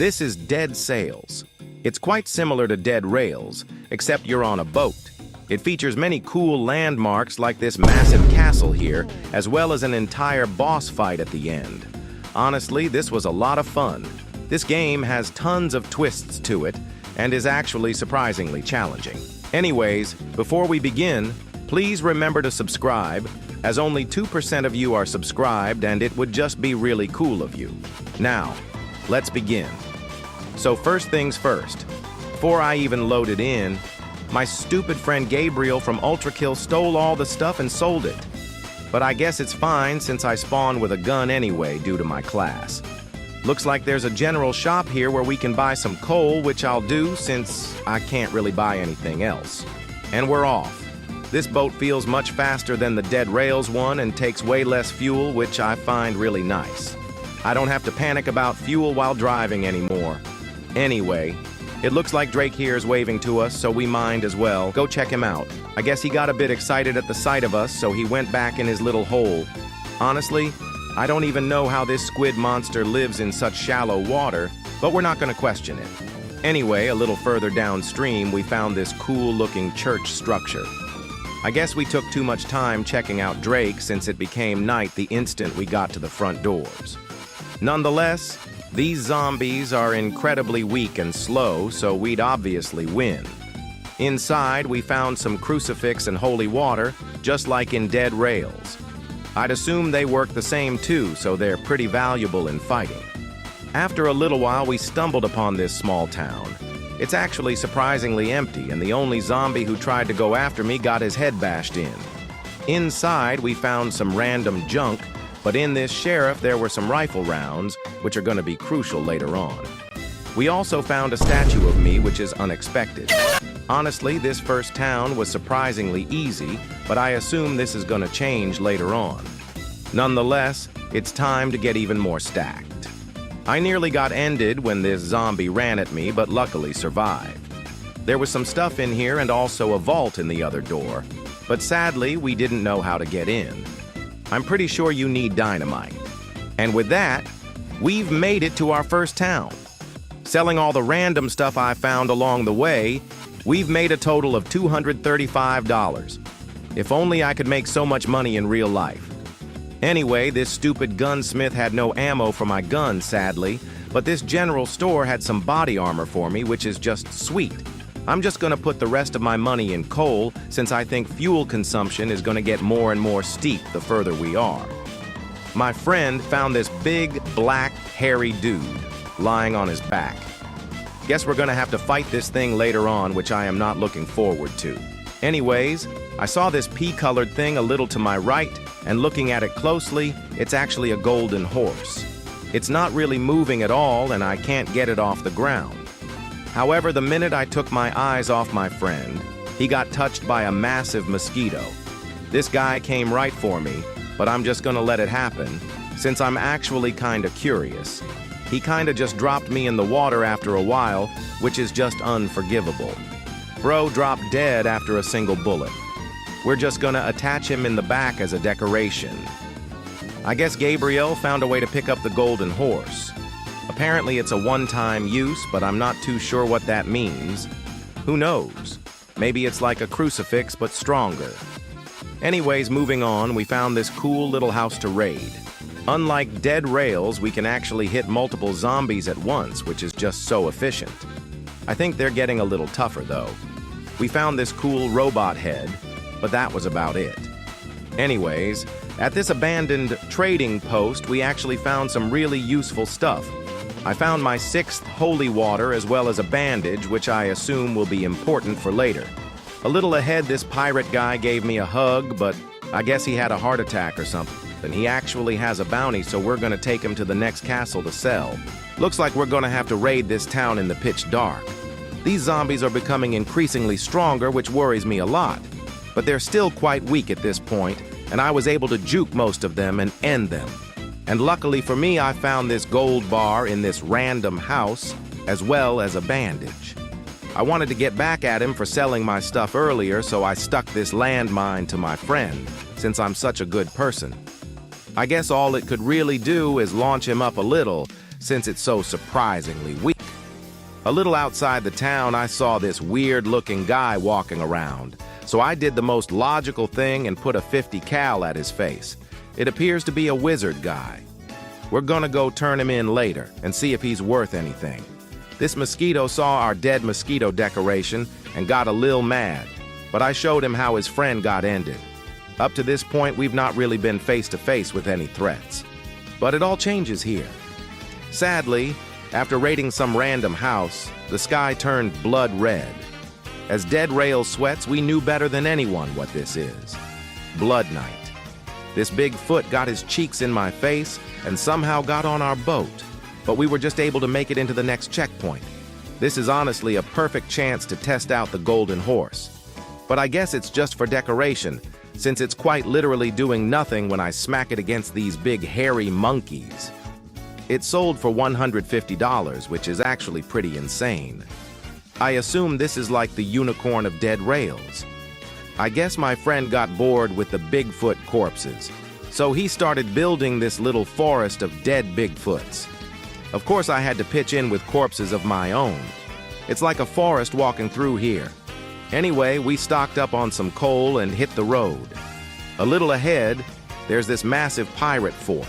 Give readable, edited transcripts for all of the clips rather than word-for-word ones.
This is Dead Sails. It's quite similar to Dead Rails, except you're on a boat. It features many cool landmarks like this massive castle here, as well as an entire boss fight at the end. Honestly, this was a lot of fun. This game has tons of twists to it, and is actually surprisingly challenging. Anyways, before we begin, please remember to subscribe, as only 2% of you are subscribed, and it would just be really cool of you. Now, let's begin. So first things first, before I even loaded in, my stupid friend Gabriel from Ultrakill stole all the stuff and sold it. But I guess it's fine since I spawned with a gun anyway due to my class. Looks like there's a general shop here where we can buy some coal, which I'll do since I can't really buy anything else. And we're off. This boat feels much faster than the Dead Rails one and takes way less fuel, which I find really nice. I don't have to panic about fuel while driving anymore. Anyway, it looks like Drake here is waving to us, so we might as well go check him out. I guess he got a bit excited at the sight of us, so he went back in his little hole. Honestly, I don't even know how this squid monster lives in such shallow water, but we're not going to question it. Anyway, a little further downstream, we found this cool-looking church structure. I guess we took too much time checking out Drake since it became night the instant we got to the front doors. Nonetheless, these zombies are incredibly weak and slow, so we'd obviously win. Inside, we found some crucifix and holy water, just like in Dead Rails. I'd assume they work the same too, so they're pretty valuable in fighting. After a little while, we stumbled upon this small town. It's actually surprisingly empty, and the only zombie who tried to go after me got his head bashed in. Inside, we found some random junk, but in this sheriff there were some rifle rounds, which are going to be crucial later on. We also found a statue of me, which is unexpected. Honestly, this first town was surprisingly easy, but I assume this is going to change later on. Nonetheless, it's time to get even more stacked. I nearly got ended when this zombie ran at me, but luckily survived. There was some stuff in here and also a vault in the other door, but sadly, we didn't know how to get in. I'm pretty sure you need dynamite. And with that, we've made it to our first town. Selling all the random stuff I found along the way, we've made a total of $235. If only I could make so much money in real life. Anyway, this stupid gunsmith had no ammo for my gun, sadly, but this general store had some body armor for me, which is just sweet. I'm just gonna put the rest of my money in coal, since I think fuel consumption is gonna get more and more steep the further we are. My friend found this big, black, hairy dude lying on his back. Guess we're gonna have to fight this thing later on, which I am not looking forward to. Anyways, I saw this pea-colored thing a little to my right, and looking at it closely, it's actually a golden horse. It's not really moving at all, and I can't get it off the ground. However, the minute I took my eyes off my friend, he got touched by a massive mosquito. This guy came right for me, but I'm just gonna let it happen, since I'm actually kinda curious. He kinda just dropped me in the water after a while, which is just unforgivable. Bro dropped dead after a single bullet. We're just gonna attach him in the back as a decoration. I guess Gabriel found a way to pick up the golden horse. Apparently it's a one-time use, but I'm not too sure what that means. Who knows? Maybe it's like a crucifix, but stronger. Anyways, moving on, we found this cool little house to raid. Unlike Dead Rails, we can actually hit multiple zombies at once, which is just so efficient. I think they're getting a little tougher, though. We found this cool robot head, but that was about it. Anyways, at this abandoned trading post, we actually found some really useful stuff. I found my 6th holy water as well as a bandage, which I assume will be important for later. A little ahead, this pirate guy gave me a hug, but I guess he had a heart attack or something. And he actually has a bounty, so we're gonna take him to the next castle to sell. Looks like we're gonna have to raid this town in the pitch dark. These zombies are becoming increasingly stronger, which worries me a lot. But they're still quite weak at this point, and I was able to juke most of them and end them. And luckily for me, I found this gold bar in this random house, as well as a bandage. I wanted to get back at him for selling my stuff earlier, so I stuck this landmine to my friend, since I'm such a good person. I guess all it could really do is launch him up a little, since it's so surprisingly weak. A little outside the town, I saw this weird-looking guy walking around, so I did the most logical thing and put a 50 cal at his face. It appears to be a wizard guy. We're gonna go turn him in later and see if he's worth anything. This mosquito saw our dead mosquito decoration and got a lil mad, but I showed him how his friend got ended. Up to this point, we've not really been face-to-face with any threats. But it all changes here. Sadly, after raiding some random house, the sky turned blood red. As Dead Rails sweats, we knew better than anyone what this is. Blood Night. This big foot got his cheeks in my face and somehow got on our boat, but we were just able to make it into the next checkpoint. This is honestly a perfect chance to test out the golden horse. But I guess it's just for decoration, since it's quite literally doing nothing when I smack it against these big hairy monkeys. It sold for $150, which is actually pretty insane. I assume this is like the unicorn of Dead Rails. I guess my friend got bored with the Bigfoot corpses, so he started building this little forest of dead Bigfoots. Of course, I had to pitch in with corpses of my own. It's like a forest walking through here. Anyway, we stocked up on some coal and hit the road. A little ahead, there's this massive pirate fort.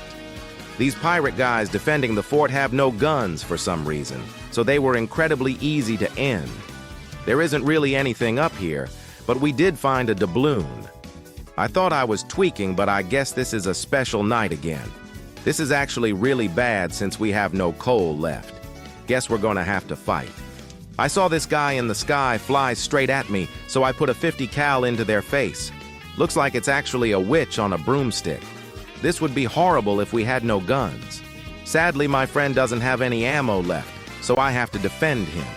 These pirate guys defending the fort have no guns for some reason, so they were incredibly easy to end. There isn't really anything up here, but we did find a doubloon. I thought I was tweaking, but I guess this is a special night again. This is actually really bad since we have no coal left. Guess we're gonna have to fight. I saw this guy in the sky fly straight at me, so I put a 50 cal into their face. Looks like it's actually a witch on a broomstick. This would be horrible if we had no guns. Sadly, my friend doesn't have any ammo left, so I have to defend him.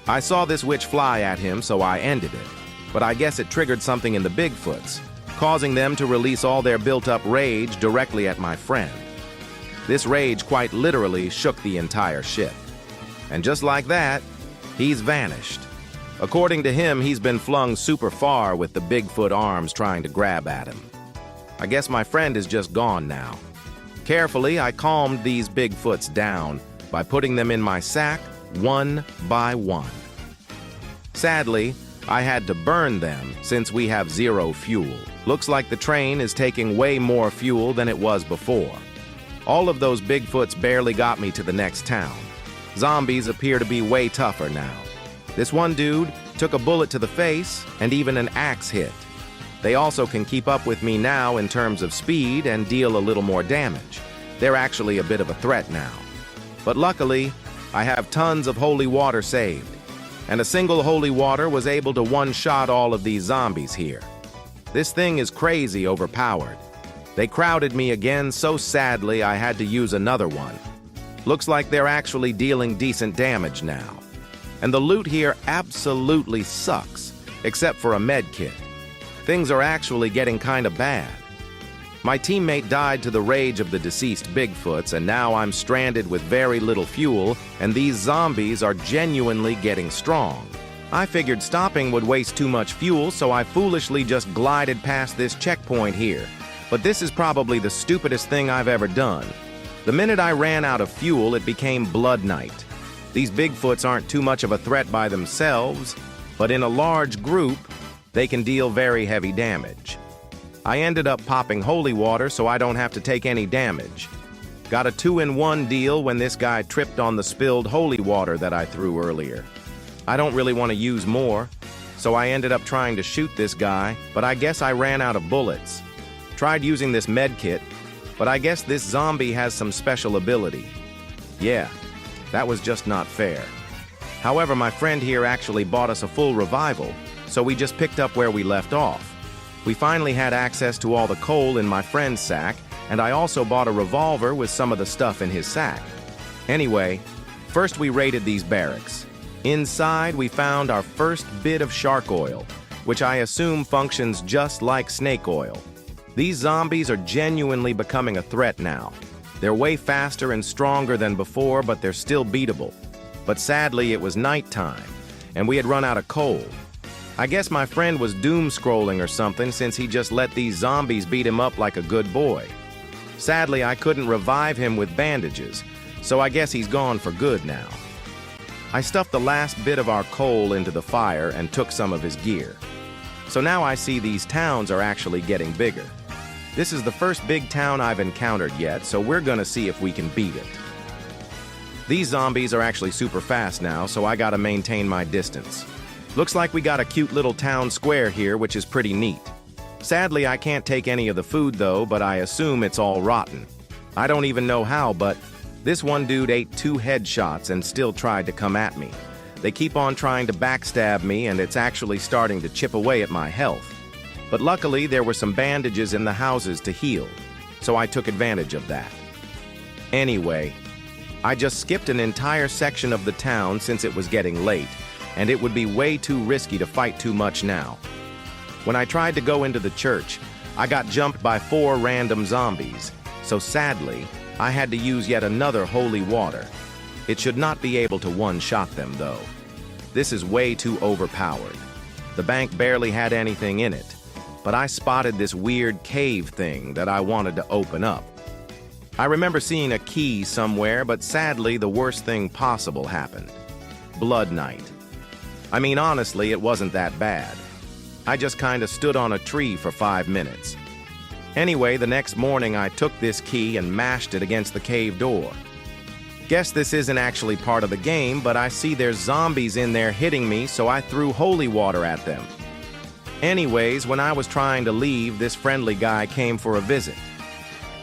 I saw this witch fly at him, so I ended it. But I guess it triggered something in the Bigfoots, causing them to release all their built-up rage directly at my friend. This rage quite literally shook the entire ship. And just like that, he's vanished. According to him, he's been flung super far with the Bigfoot arms trying to grab at him. I guess my friend is just gone now. Carefully, I calmed these Bigfoots down by putting them in my sack one by one. Sadly, I had to burn them since we have zero fuel. Looks like the train is taking way more fuel than it was before. All of those Bigfoots barely got me to the next town. Zombies appear to be way tougher now. This one dude took a bullet to the face and even an axe hit. They also can keep up with me now in terms of speed and deal a little more damage. They're actually a bit of a threat now. But luckily, I have tons of holy water saved, and a single holy water was able to one-shot all of these zombies here. This thing is crazy overpowered. They crowded me again so sadly I had to use another one. Looks like they're actually dealing decent damage now. And the loot here absolutely sucks, except for a med kit. Things are actually getting kinda bad. My teammate died to the rage of the deceased Bigfoots, and now I'm stranded with very little fuel, and these zombies are genuinely getting strong. I figured stopping would waste too much fuel, so I foolishly just glided past this checkpoint here. But this is probably the stupidest thing I've ever done. The minute I ran out of fuel, it became Blood Night. These Bigfoots aren't too much of a threat by themselves, but in a large group, they can deal very heavy damage. I ended up popping holy water so I don't have to take any damage. Got a 2-in-1 deal when this guy tripped on the spilled holy water that I threw earlier. I don't really want to use more, so I ended up trying to shoot this guy, but I guess I ran out of bullets. Tried using this med kit, but I guess this zombie has some special ability. Yeah, that was just not fair. However, my friend here actually bought us a full revival, so we just picked up where we left off. We finally had access to all the coal in my friend's sack, and I also bought a revolver with some of the stuff in his sack. Anyway, first we raided these barracks. Inside, we found our first bit of shark oil, which I assume functions just like snake oil. These zombies are genuinely becoming a threat now. They're way faster and stronger than before, but they're still beatable. But sadly, it was nighttime, and we had run out of coal. I guess my friend was doom-scrolling or something since he just let these zombies beat him up like a good boy. Sadly, I couldn't revive him with bandages, so I guess he's gone for good now. I stuffed the last bit of our coal into the fire and took some of his gear. So now I see these towns are actually getting bigger. This is the first big town I've encountered yet, so we're gonna see if we can beat it. These zombies are actually super fast now, so I gotta maintain my distance. Looks like we got a cute little town square here, which is pretty neat. Sadly, I can't take any of the food though, but I assume it's all rotten. I don't even know how, but this one dude ate 2 headshots and still tried to come at me. They keep on trying to backstab me, and it's actually starting to chip away at my health. But luckily, there were some bandages in the houses to heal, so I took advantage of that. Anyway, I just skipped an entire section of the town since it was getting late, and it would be way too risky to fight too much now. When I tried to go into the church, I got jumped by 4 random zombies, so sadly, I had to use yet another holy water. It should not be able to one-shot them, though. This is way too overpowered. The bank barely had anything in it, but I spotted this weird cave thing that I wanted to open up. I remember seeing a key somewhere, but sadly, the worst thing possible happened. Blood Night. I mean, honestly, it wasn't that bad. I just kinda stood on a tree for 5 minutes. Anyway, the next morning I took this key and mashed it against the cave door. Guess this isn't actually part of the game, but I see there's zombies in there hitting me, so I threw holy water at them. Anyways, when I was trying to leave, this friendly guy came for a visit.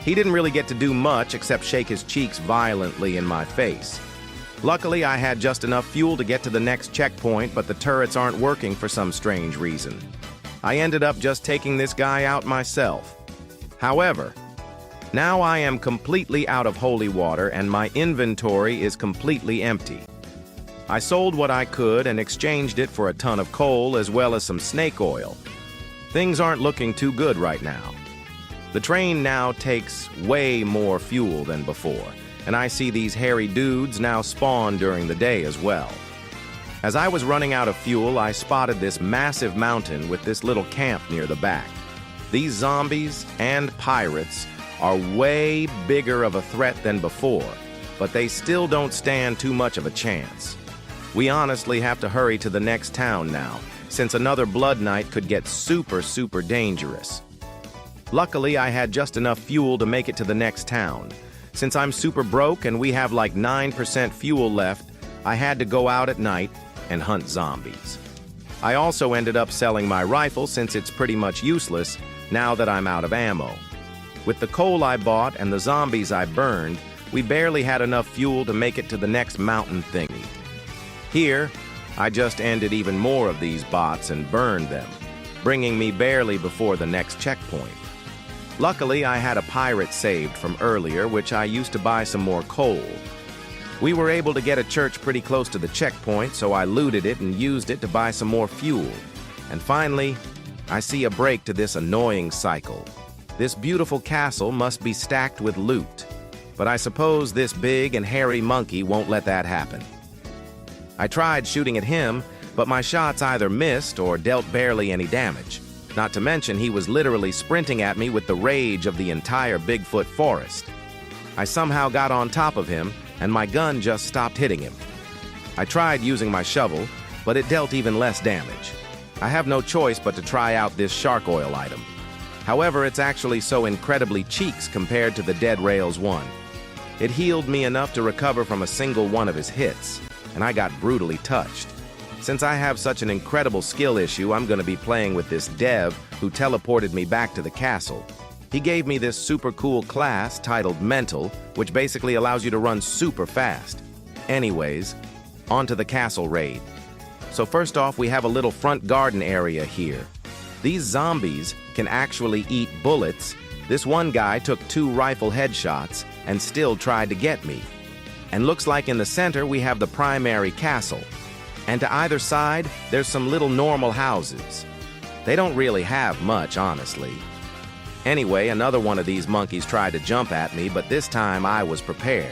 He didn't really get to do much except shake his cheeks violently in my face. Luckily, I had just enough fuel to get to the next checkpoint, but the turrets aren't working for some strange reason. I ended up just taking this guy out myself. However, now I am completely out of holy water and my inventory is completely empty. I sold what I could and exchanged it for a ton of coal as well as some snake oil. Things aren't looking too good right now. The train now takes way more fuel than before, and I see these hairy dudes now spawn during the day as well. As I was running out of fuel, I spotted this massive mountain with this little camp near the back. These zombies and pirates are way bigger of a threat than before, but they still don't stand too much of a chance. We honestly have to hurry to the next town now, since another Blood Night could get super dangerous. Luckily, I had just enough fuel to make it to the next town. Since I'm super broke and we have like 9% fuel left, I had to go out at night and hunt zombies. I also ended up selling my rifle since it's pretty much useless now that I'm out of ammo. With the coal I bought and the zombies I burned, we barely had enough fuel to make it to the next mountain thingy. Here, I just ended even more of these bots and burned them, bringing me barely before the next checkpoint. Luckily, I had a pirate saved from earlier, which I used to buy some more coal. We were able to get a church pretty close to the checkpoint, so I looted it and used it to buy some more fuel. And finally, I see a break to this annoying cycle. This beautiful castle must be stacked with loot, but I suppose this big and hairy monkey won't let that happen. I tried shooting at him, but my shots either missed or dealt barely any damage. Not to mention, he was literally sprinting at me with the rage of the entire Bigfoot forest. I somehow got on top of him, and my gun just stopped hitting him. I tried using my shovel, but it dealt even less damage. I have no choice but to try out this shark oil item. However, it's actually so incredibly cheeks compared to the Dead Rails one. It healed me enough to recover from a single one of his hits, and I got brutally touched. Since I have such an incredible skill issue, I'm going to be playing with this dev who teleported me back to the castle. He gave me this super cool class titled Mental, which basically allows you to run super fast. Anyways, on to the castle raid. So first off, we have a little front garden area here. These zombies can actually eat bullets. This one guy took 2 rifle headshots and still tried to get me. And looks like in the center we have the primary castle. And to either side, there's some little normal houses. They don't really have much, honestly. Anyway, another one of these monkeys tried to jump at me, but this time I was prepared.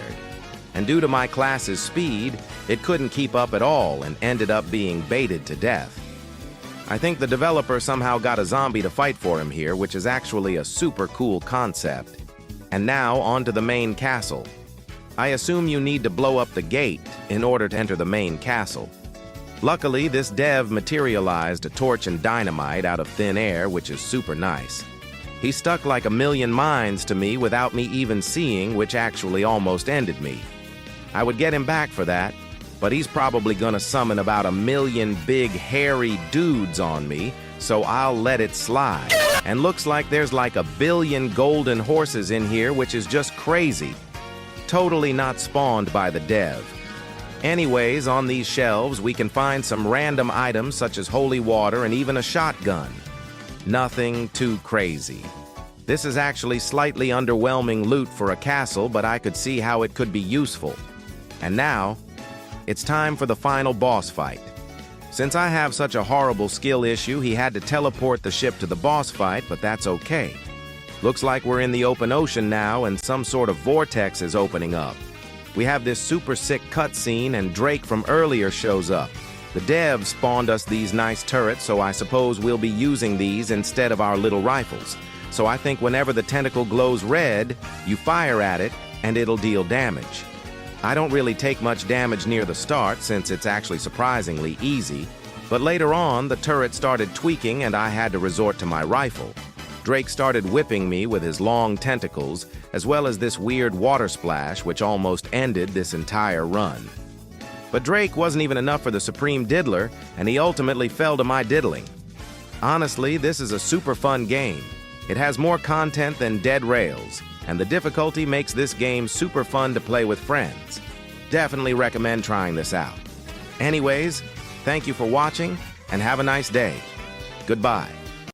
And due to my class's speed, it couldn't keep up at all and ended up being baited to death. I think the developer somehow got a zombie to fight for him here, which is actually a super cool concept. And now, on to the main castle. I assume you need to blow up the gate in order to enter the main castle. Luckily, this dev materialized a torch and dynamite out of thin air, which is super nice. He stuck like a million mines to me without me even seeing, which actually almost ended me. I would get him back for that, but he's probably gonna summon about 1,000,000 big hairy dudes on me, so I'll let it slide. And looks like there's like 1,000,000,000 golden horses in here, which is just crazy. Totally not spawned by the dev. Anyways, on these shelves, we can find some random items such as holy water and even a shotgun. Nothing too crazy. This is actually slightly underwhelming loot for a castle, but I could see how it could be useful. And now, it's time for the final boss fight. Since I have such a horrible skill issue, he had to teleport the ship to the boss fight, but that's okay. Looks like we're in the open ocean now, and some sort of vortex is opening up. We have this super sick cutscene, and Drake from earlier shows up. The dev spawned us these nice turrets, so I suppose we'll be using these instead of our little rifles. So I think whenever the tentacle glows red, you fire at it, and it'll deal damage. I don't really take much damage near the start, since it's actually surprisingly easy, but later on, the turret started tweaking and I had to resort to my rifle. Drake started whipping me with his long tentacles, as well as this weird water splash, which almost ended this entire run. But Drake wasn't even enough for the Supreme Diddler, and he ultimately fell to my diddling. Honestly, this is a super fun game. It has more content than Dead Rails, and the difficulty makes this game super fun to play with friends. Definitely recommend trying this out. Anyways, thank you for watching, and have a nice day. Goodbye.